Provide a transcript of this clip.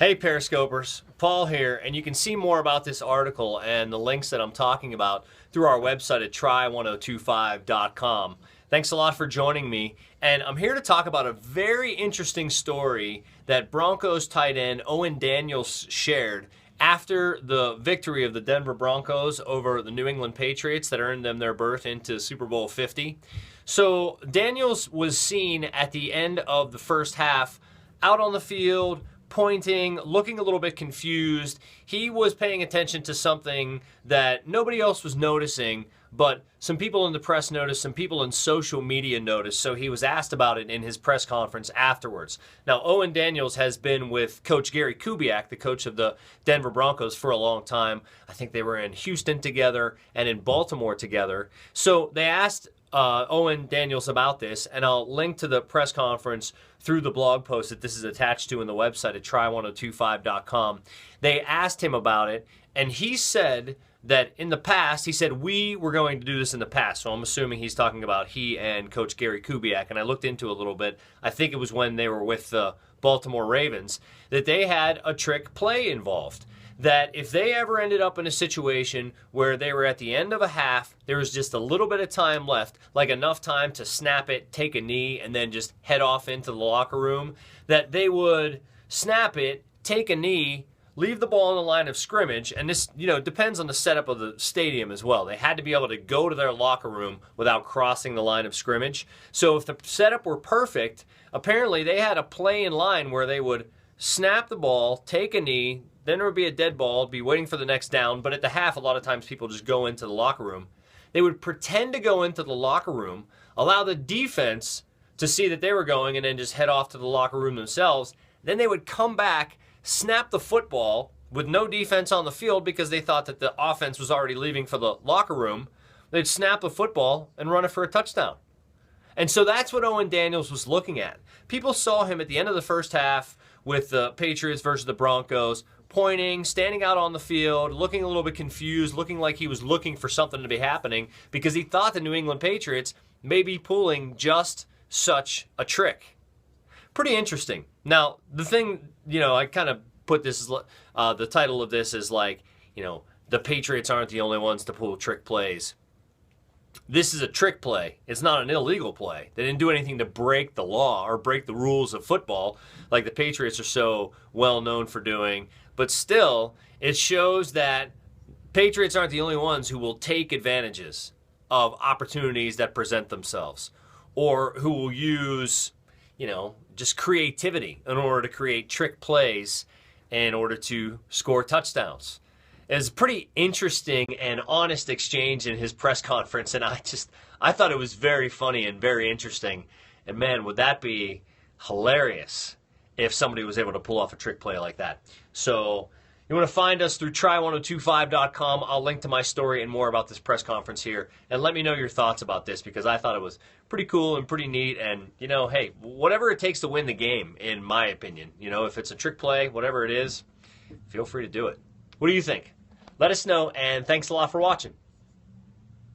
Hey Periscopers, Paul here, and you can see more about this article and the links that I'm talking about through our website at try1025.com. Thanks a lot for joining me, and I'm here to talk about a very interesting story that Broncos tight end Owen Daniels shared after the victory of the Denver Broncos over the New England Patriots that earned them their berth into Super Bowl 50. So Daniels was seen at the end of the first half out on the field, pointing, looking a little bit confused. He was paying attention to something that nobody else was noticing, but some people in the press noticed, some people in social media noticed, so he was asked about it in his press conference afterwards. Now, Owen Daniels has been with Coach Gary Kubiak, the coach of the Denver Broncos, for a long time. I think they were in Houston together and in Baltimore together. So they asked Owen Daniels about this, and I'll link to the press conference through the blog post that this is attached to in the website at try1025.com. They asked him about it, and he said that in the past, he said, we were going to do this in the past. So I'm assuming he's talking about he and Coach Gary Kubiak, and I looked into it a little bit. I think it was when they were with the Baltimore Ravens, that they had a trick play involved. That if they ever ended up in a situation where they were at the end of a half, there was just a little bit of time left, like enough time to snap it, take a knee, and then just head off into the locker room, that they would snap it, take a knee, leave the ball in the line of scrimmage, and this, depends on the setup of the stadium as well. They had to be able to go to their locker room without crossing the line of scrimmage. So if the setup were perfect, apparently they had a play in line where they would snap the ball, take a knee, then there would be a dead ball, be waiting for the next down, but at the half, a lot of times people just go into the locker room. They would pretend to go into the locker room, allow the defense to see that they were going, and then just head off to the locker room themselves. Then they would come back, snap the football with no defense on the field because they thought that the offense was already leaving for the locker room. They'd snap the football and run it for a touchdown. And so that's what Owen Daniels was looking at. People saw him at the end of the first half with the Patriots versus the Broncos, pointing, standing out on the field, looking a little bit confused, looking like he was looking for something to be happening because he thought the New England Patriots may be pulling just such a trick. Pretty interesting. Now, the thing, I kind of put this, the title of this is like, the Patriots aren't the only ones to pull trick plays. This is a trick play. It's not an illegal play. They didn't do anything to break the law or break the rules of football like the Patriots are so well known for doing. But still, it shows that Patriots aren't the only ones who will take advantages of opportunities that present themselves or who will use, just creativity in order to create trick plays in order to score touchdowns. It was a pretty interesting and honest exchange in his press conference, and I thought it was very funny and very interesting. And man, would that be hilarious if somebody was able to pull off a trick play like that. So you want to find us through try1025.com. I'll link to my story and more about this press conference here. And let me know your thoughts about this because I thought it was pretty cool and pretty neat. And, hey, whatever it takes to win the game, in my opinion. If it's a trick play, whatever it is, feel free to do it. What do you think? Let us know, and thanks a lot for watching.